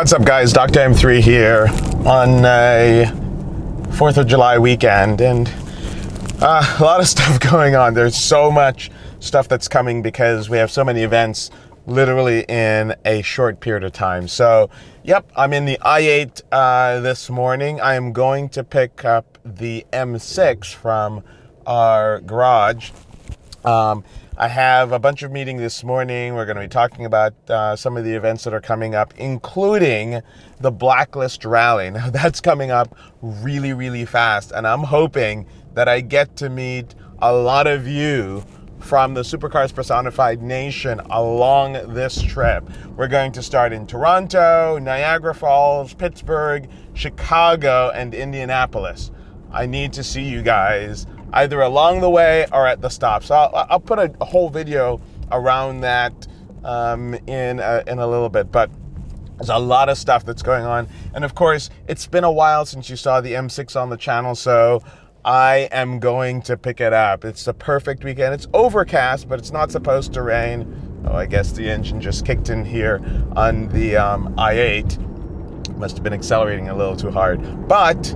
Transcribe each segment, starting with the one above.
What's up, guys? Dr. M3 here on a 4th of July weekend, and a lot of stuff going on. There's so much stuff that's coming because we have so many events literally in a short period of time. So, yep, I'm in the i8 this morning. I am going to pick up the M6 from our garage. I have a bunch of meetings this morning. We're going to be talking about some of the events that are coming up, including the Blacklist Rally. Now, that's coming up really, really fast, and I'm hoping that I get to meet a lot of you from the Supercars Personified Nation along this trip. We're going to start in Toronto, Niagara Falls, Pittsburgh, Chicago, and Indianapolis. I need to see you guys either along the way or at the stop. So I'll put a whole video around that in a little bit. But there's a lot of stuff that's going on. And of course, it's been a while since you saw the M6 on the channel, so I am going to pick it up. It's the perfect weekend. It's overcast, but it's not supposed to rain. Oh, I guess the engine just kicked in here on the i8. Must have been accelerating a little too hard. But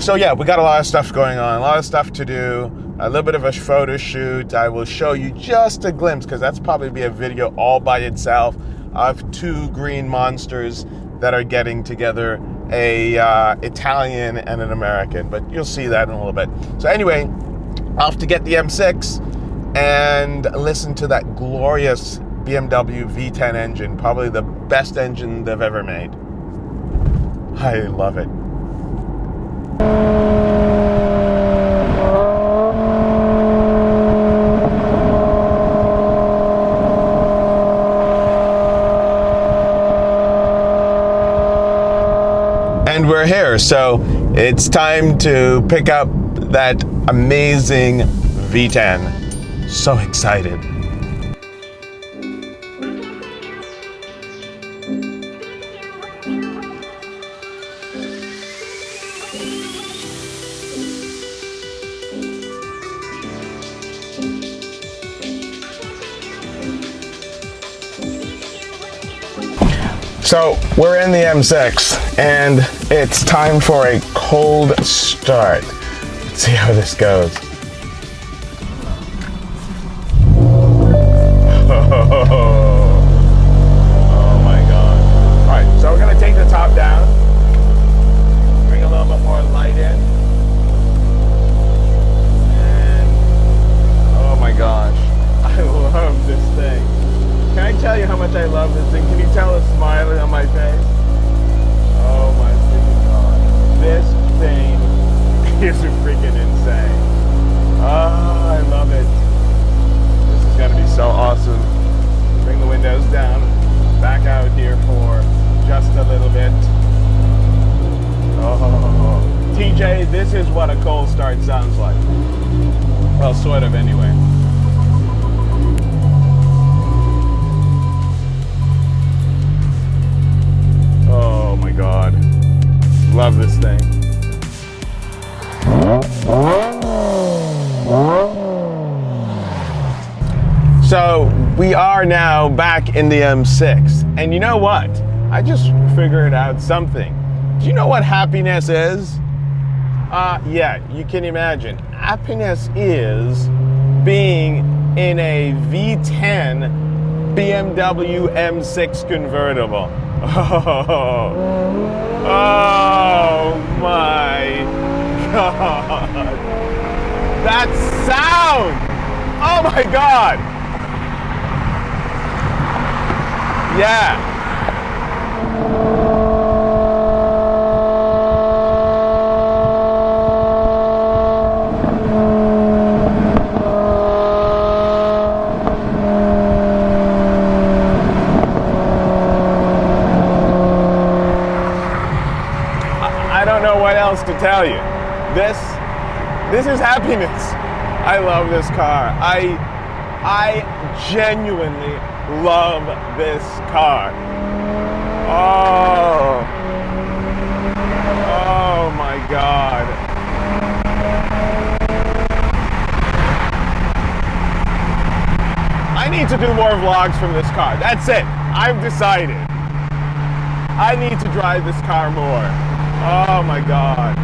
so yeah, we got a lot of stuff going on, a lot of stuff to do, a little bit of a photo shoot. I will show you just a glimpse, because that's probably be a video all by itself of two green monsters that are getting together, a Italian and an American, but you'll see that in a little bit. So anyway, off to get the M6 and listen to that glorious BMW V10 engine, probably the best engine they've ever made. I love it. And we're here, so it's time to pick up that amazing V10. So excited. So we're in the M6 and it's time for a cold start. Let's see how this goes. Oh my God. All right, so we're gonna take the top down, bring a little bit more light in. And oh my gosh, I love this thing. Can I tell you how much I love this thing? Can you tell the smile on my face? Oh my freaking God. This thing is freaking insane. Oh, I love it. This is gonna be so awesome. Bring the windows down, back out here for just a little bit. Oh, TJ, this is what a cold start sounds like. Well, sort of anyway. Oh my God, love this thing. So we are now back in the M6, and you know what? I just figured out something. Do you know what happiness is? Yeah, you can imagine. Happiness is being in a V10 BMW M6 convertible. Oh my God. That sound! Oh my God! Yeah. To tell you, this is happiness. I love this car. I genuinely love this car. Oh my God. I need to do more vlogs from this car. That's it. I've decided. I need to drive this car more. Oh my God.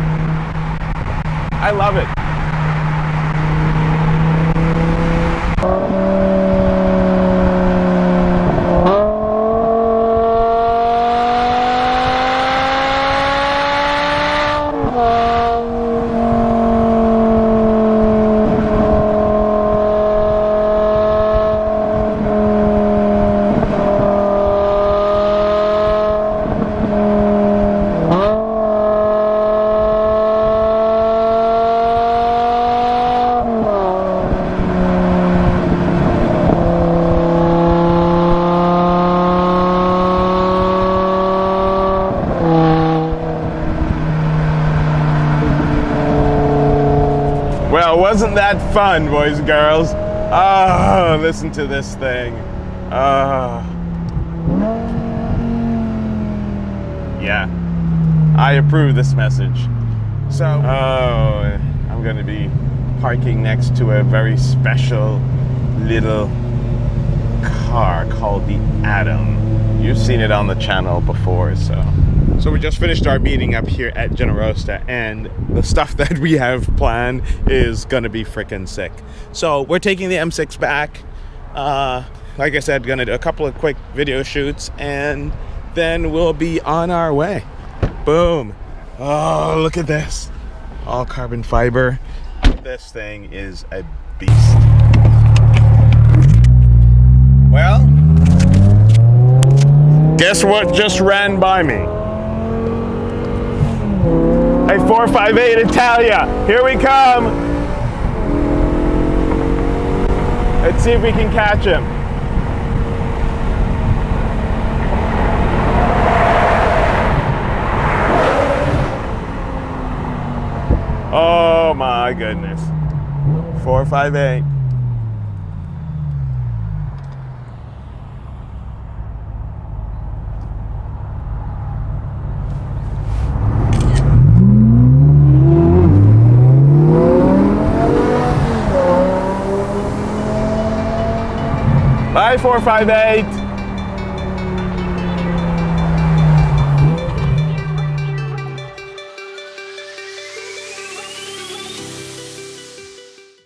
I love it. Well, wasn't that fun, boys and girls? Oh, listen to this thing. Yeah, I approve this message. So, I'm going to be parking next to a very special little car called the Atom. You've seen it on the channel before, So we just finished our meeting up here at Generosta, and the stuff that we have planned is gonna be freaking sick. So we're taking the M6 back. Like I said, gonna do a couple of quick video shoots, and then we'll be on our way. Boom. Oh, look at this. All carbon fiber. This thing is a beast. Well, guess what just ran by me? A 458 Italia. Here we come. Let's see if we can catch him. Oh my goodness. 458. Bye, 458.